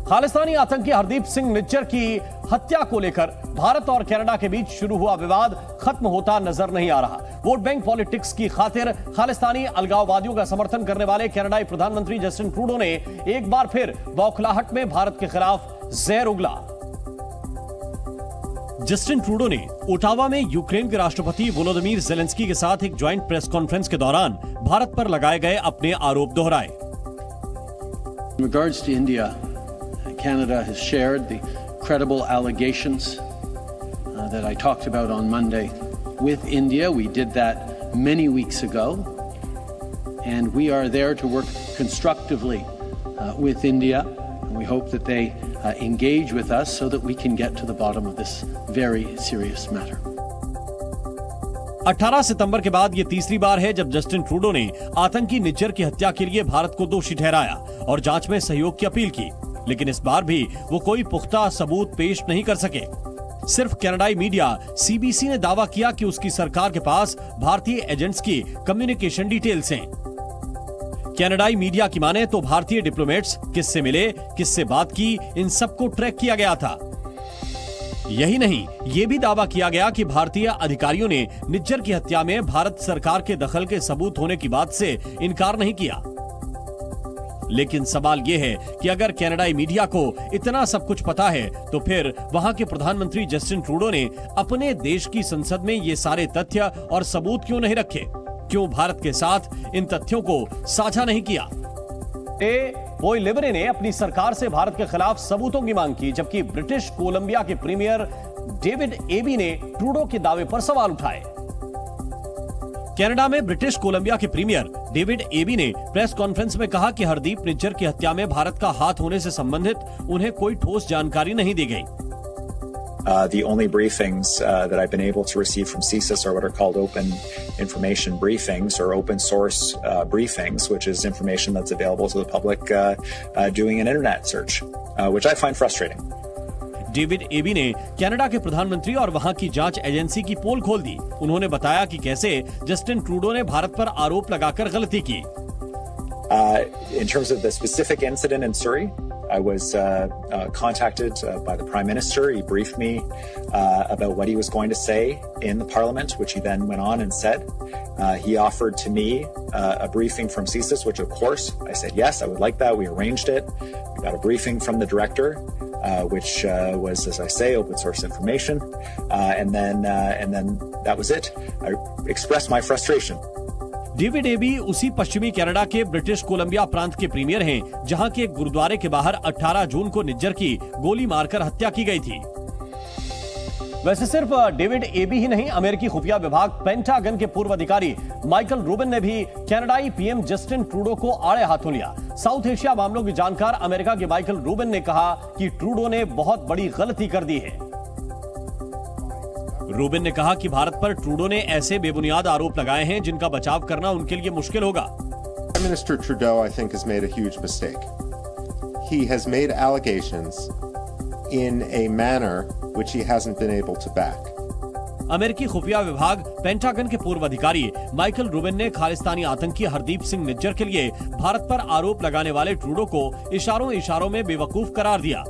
खालिस्तानी आतंकी हरदीप सिंह निज्जर की हत्या को लेकर भारत और कनाडा के बीच शुरू हुआ विवाद खत्म होता नजर नहीं आ रहा। वोट बैंक पॉलिटिक्स की खातिर खालिस्तानी अलगाववादियों का समर्थन करने वाले कनाडाई प्रधानमंत्री जस्टिन ट्रूडो ने एक बार फिर बौखलाहट में भारत के खिलाफ जहर उगला। जस्टिन ट्रूडो ने ओटावा में यूक्रेन के राष्ट्रपति वोलोदिमीर ज़ेलेंस्की के साथ एक ज्वाइंट प्रेस कॉन्फ्रेंस के दौरान भारत पर लगाए गए अपने आरोप दोहराए। In regards to India, Canada has shared the credible allegations that I talked about on Monday with India. We did that many weeks ago, and we are there to work constructively with India. And we hope that they engage with us so that we can get to the bottom of this very serious matter. 18 सितंबर के बाद ये तीसरी बार है जब Justin Trudeau ने आतंकी निज्जर की हत्या के लिए भारत को दोषी ठहराया और जांच में सहयोग की अपील की, लेकिन इस बार भी वो कोई पुख्ता सबूत पेश नहीं कर सके। सिर्फ कनाडाई मीडिया सीबीसी ने दावा किया कि उसकी सरकार के पास भारतीय एजेंट्स की कम्युनिकेशन डिटेल्स हैं। कनाडाई मीडिया की माने तो भारतीय डिप्लोमेट्स किससे मिले, किससे बात की, इन सबको ट्रैक किया गया था। यही नहीं, यह भी दावा किया गया कि भारतीय अधिकारियों ने निज्जर की हत्या में भारत सरकार के दखल के सबूत होने की बात से इनकार नहीं किया। लेकिन सवाल यह है कि अगर कनाडाई मीडिया को इतना सब कुछ पता है तो फिर वहां के प्रधानमंत्री जस्टिन ट्रूडो ने अपने देश की संसद में ये सारे तथ्य और सबूत क्यों नहीं रखे? क्यों भारत के साथ इन तथ्यों को साझा नहीं किया? बॉय लिबरे ने अपनी सरकार से भारत के खिलाफ सबूतों की मांग की, जबकि ब्रिटिश कोलंबिया के प्रीमियर डेविड एबी ने ट्रूडो के दावे पर सवाल उठाए। कनाडा में ब्रिटिश कोलंबिया के प्रीमियर डेविड एबी ने प्रेस कॉन्फ्रेंस में कहा कि हरदीप निज्जर की हत्या में भारत का हाथ होने से संबंधित उन्हें कोई ठोस जानकारी नहीं दी गई। The only briefings that I've been able to receive from CSIS are what are called open information briefings or open source briefings, which is information that's available to the public doing an internet search, which I find frustrating. David Eby ने Canada के प्रधानमंत्री और वहां की जांच agency की पोल खोल दी। उन्होंने बताया कि कैसे जस्टिन ट्रूडो ने भारत पर आरोप लगाकर गलती की। In terms of the specific incident in Surrey, I was contacted by the Prime Minister. He briefed me about what he was going to say in the Parliament, which he then went on and said. He offered to me a briefing from CSIS, which of course I said yes, I would like that. We arranged it. We got a briefing from the director, which was, as I say, open source information. And then that was it. I expressed my frustration. David एबी उसी पश्चिमी Canada के British Columbia प्रांत के premiere हैं, जहां के एक गुरुद्वारे के बाहर 18 जून को निज्जर की गोली मारकर हत्या की गई थी। वैसे सिर्फ डेविड एबी ही नहीं, अमेरिकी खुफिया विभाग पेंटागन के पूर्व अधिकारी माइकल रूबिन ने भी कनाडाई पीएम जस्टिन ट्रूडो को आड़े हाथों लिया। साउथ एशिया मामलों के जानकार अमेरिका के माइकल रूबिन ने कहा कि ट्रूडो ने बहुत बड़ी गलती कर दी है। रूबिन ने कहा कि भारत पर ट्रूडो ने ऐसे बेबुनियाद आरोप लगाए हैं जिनका बचाव करना उनके लिए मुश्किल होगा। Prime Minister Trudeau, I think, has made a huge mistake. He has made allegations in a manner which he hasn't been able to back. अमेरिकी खुफिया विभाग पेंटागन के पूर्व अधिकारी माइकल रूबिन ने खालिस्तानी आतंकी हरदीप सिंह निज्जर के लिए भारत पर आरोप लगाने वाले ट्रूडो को इशारों में बेवकूफ करार दिया।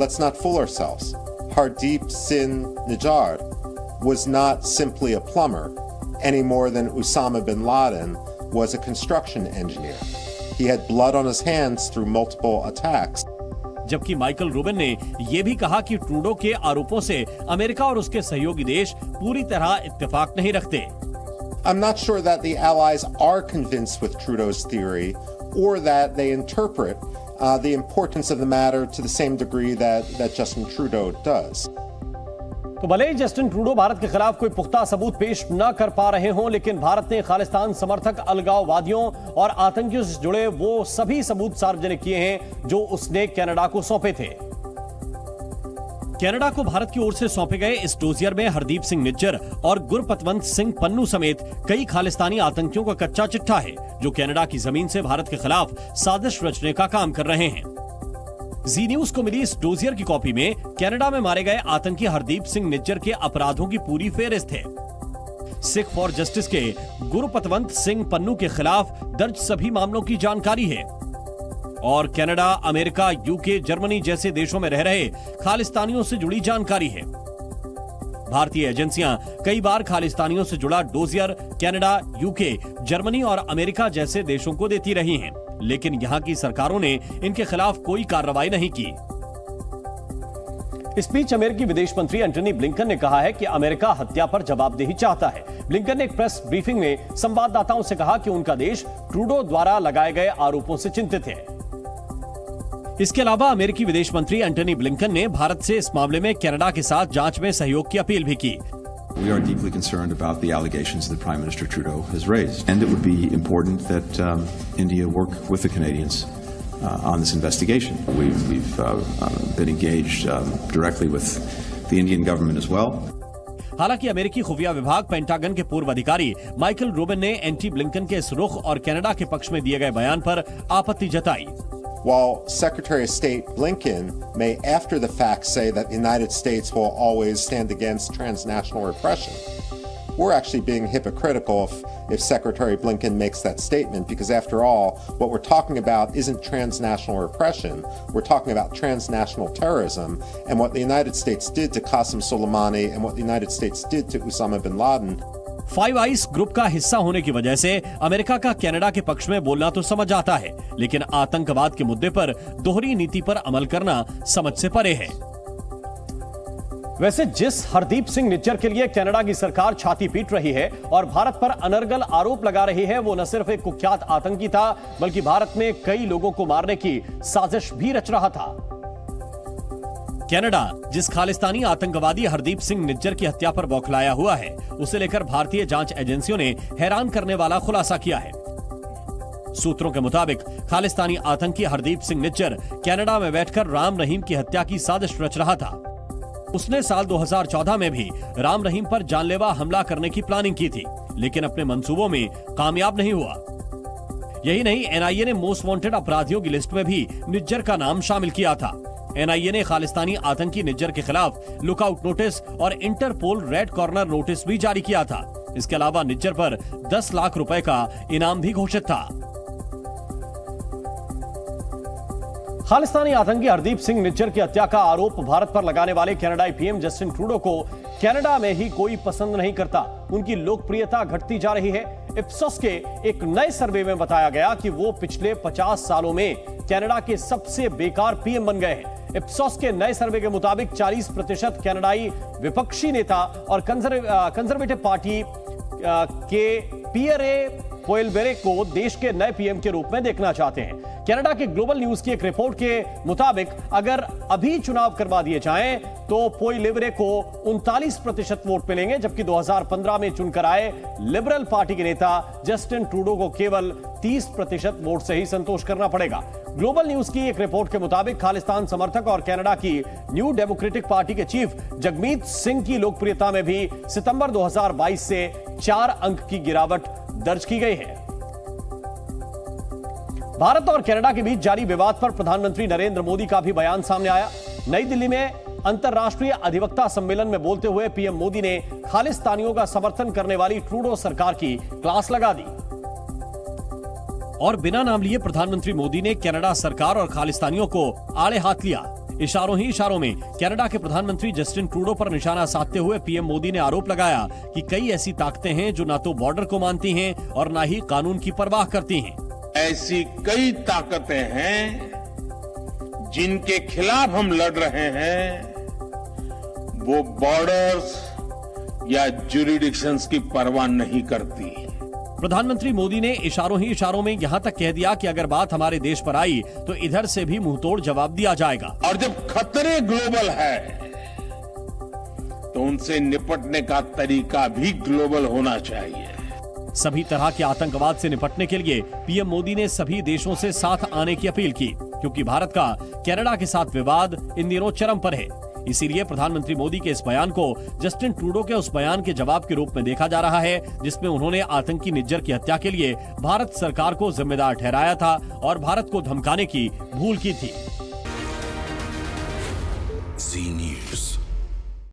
Let's not fool ourselves. Hardeep Singh Nijjar was not simply a plumber any more than Osama bin Laden was a construction engineer. He had blood on his hands through multiple attacks. जबकि Michael Rubin ने यह भी कहा कि Trudeau के आरोपों से America और उसके सहयोगी देश पूरी तरह इत्तेफाक नहीं रखते। I'm not sure that the allies are convinced with Trudeau's theory or that they interpret the importance of the matter to the same degree that Justin Trudeau does. तो भले ही जस्टिन ट्रूडो भारत के खिलाफ कोई पुख्ता सबूत पेश न कर पा रहे हों, लेकिन भारत ने खालिस्तान समर्थक अलगाववादियों और आतंकियों से जुड़े वो सभी सबूत सार्वजनिक किए हैं जो उसने कनाडा को सौंपे थे। कनाडा को भारत की ओर से सौंपे गए इस डोजियर में हरदीप सिंह निज्जर और गुरपतवंत सिंह पन्नू समेत कई खालिस्तानी आतंकियों का कच्चा चिट्ठा है जो कनाडा की जमीन से भारत के खिलाफ साजिश रचने का काम कर रहे हैं। जी न्यूज को मिली इस डोजियर की कॉपी में कनाडा में मारे गए आतंकी हरदीप सिंह निज्जर के अपराधों की पूरी फेहरिस्त है। सिख फॉर जस्टिस के गुरपतवंत सिंह पन्नू के खिलाफ दर्ज सभी मामलों की जानकारी है। और कनाडा, अमेरिका, यूके, जर्मनी जैसे देशों में रह रहे खालिस्तानियों से जुड़ी जानकारी है। भारतीय एजेंसियां कई बार खालिस्तानियों से जुड़ा डोजियर कनाडा, यूके, जर्मनी और अमेरिका जैसे देशों को देती रही हैं, लेकिन यहां की सरकारों ने इनके खिलाफ कोई कार्रवाई नहीं की। इस बीच अमेरिकी विदेश मंत्री एंटनी ब्लिंकन ने कहा है कि अमेरिका हत्या पर जवाबदेही चाहता है। ब्लिंकन ने एक प्रेस ब्रीफिंग में संवाददाताओं से कहा कि उनका देश ट्रूडो द्वारा लगाए गए आरोपों से चिंतित है। इसके अलावा अमेरिकी विदेश मंत्री एंटनी ब्लिंकन ने भारत से इस मामले में कनाडा के साथ जांच में सहयोग की अपील भी की। We are deeply concerned about the allegations that Prime Minister Trudeau has raised, and it would be important that India work with the Canadians on this investigation. We've been engaged directly with the Indian government as well. हालांकि अमेरिकी खुफिया विभाग pentagon के पूर्व अधिकारी Michael robin ने anti Blinken के इस रुख और कनाडा के पक्ष में दिए गए बयान पर आपत्ति जताई। While Secretary of State Blinken may after the fact say that the United States will always stand against transnational repression, we're actually being hypocritical if Secretary Blinken makes that statement, because after all, what we're talking about isn't transnational repression. We're talking about transnational terrorism, and what the United States did to Qasem Soleimani and what the United States did to Osama bin Laden. Five eyes group का हिस्सा होने की वजह से America का Canada के पक्ष में बोलना तो समझ आता है, लेकिन आतंकवाद के मुद्दे पर दोहरी नीति पर अमल करना समझ से परे है। वैसे जिस हरदीप सिंह निज्जर के लिए कनाडा की सरकार छाती पीट रही है और भारत पर अनर्गल आरोप लगा रही है, वो न सिर्फ एक कुख्यात आतंकी था, बल्कि भारत में कई लोगों को मारने की साजिश भी रच रहा था। कनाडा जिस खालिस्तानी आतंकवादी हरदीप सिंह निज्जर की हत्या पर बौखलाया हुआ है, उसे लेकर भारतीय जांच एजेंसियों ने हैरान करने वाला खुलासा किया है। सूत्रों के मुताबिक खालिस्तानी आतंकी हरदीप सिंह निज्जर कनाडा में बैठकर राम रहीम की हत्या की साजिश रच रहा था। उसने साल 2014 में भी राम रहीम पर जानलेवा हमला करने की प्लानिंग की थी, लेकिन अपने मंसूबों में कामयाब नहीं हुआ। यही नहीं, एनआईए ने मोस्ट वांटेड अपराधियों की लिस्ट में भी निज्जर का नाम शामिल किया था। एनआईए ने खालिस्तानी आतंकी निज्जर के खिलाफ लुकआउट नोटिस और इंटरपोल रेड कॉर्नर नोटिस भी जारी किया था। इसके अलावा निज्जर पर 10 लाख रुपए का इनाम भी घोषित था। खालिस्तानी आतंकी हरदीप सिंह निज्जर की हत्या का आरोप भारत पर लगाने वाले कनाडाई पीएम जस्टिन ट्रूडो को कनाडा में ही कोई पसंद नहीं करता। उनकी लोकप्रियता घटती जा रही है। इप्सोस के एक नए सर्वे में बताया गया कि वो पिछले 50 सालों में कनाडा के सबसे बेकार पीएम बन गए हैं। इप्सोस के नए सर्वे के मुताबिक 40% कनाडाई विपक्षी नेता और कंजर्वेटिव पार्टी के पियरे पोइलबेरे को देश के नए पीएम के रूप में देखना चाहते हैं। कनाडा के ग्लोबल न्यूज की एक रिपोर्ट के मुताबिक अगर अभी चुनाव करवा दिए जाएं तो पोइलबेरे को 39% वोट मिलेंगे, जबकि 2015 में चुनकर आए लिबरल पार्टी के नेता जस्टिन ट्रूडो को केवल 30% वोट से ही संतोष करना पड़ेगा। ग्लोबल न्यूज की एक रिपोर्ट के मुताबिक खालिस्तान समर्थक और कनाडा की न्यू डेमोक्रेटिक पार्टी के चीफ जगमीत सिंह की लोकप्रियता में भी सितंबर 2022 से 4 अंक की गिरावट दर्ज की गई है। भारत और कनाडा के बीच जारी विवाद पर प्रधानमंत्री नरेंद्र मोदी का भी बयान सामने आया। नई दिल्ली में अंतर्राष्ट्रीय अधिवक्ता सम्मेलन में बोलते हुए पीएम मोदी ने खालिस्तानियों का समर्थन करने वाली ट्रूडो सरकार की क्लास लगा दी। और बिना नाम लिए प्रधानमंत्री मोदी ने कनाडा सरकार और खालिस्तानियों को आड़े हाथ लिया। इशारों ही इशारों में कनाडा के प्रधानमंत्री जस्टिन ट्रूडो पर निशाना साधते हुए पीएम मोदी ने आरोप लगाया कि कई ऐसी ताकतें हैं जो ना तो बॉर्डर को मानती हैं और ना ही कानून की परवाह करती हैं। ऐसी कई ताकतें हैं जिनके खिलाफ हम लड़ रहे हैं, वो बॉर्डर्स या ज्यूरिडिक्शंस की परवाह नहीं करती। प्रधानमंत्री मोदी ने इशारों ही इशारों में यहां तक कह दिया कि अगर बात हमारे देश पर आई तो इधर से भी मुंहतोड़ जवाब दिया जाएगा। और जब खतरे ग्लोबल है तो उनसे निपटने का तरीका भी ग्लोबल होना चाहिए। सभी तरह के आतंकवाद से निपटने के लिए पीएम मोदी ने सभी देशों से साथ आने की अपील की, क्योंकि भारत का कनाडा के साथ विवाद इन दिनों चरम पर है। इसीलिए प्रधानमंत्री मोदी के इस बयान को जस्टिन ट्रूडो के उस बयान के जवाब के रूप में देखा जा रहा है, जिसमें उन्होंने आतंकी निज्जर की हत्या के लिए भारत सरकार को जिम्मेदार ठहराया था और भारत को धमकाने की भूल की थी। Zee News.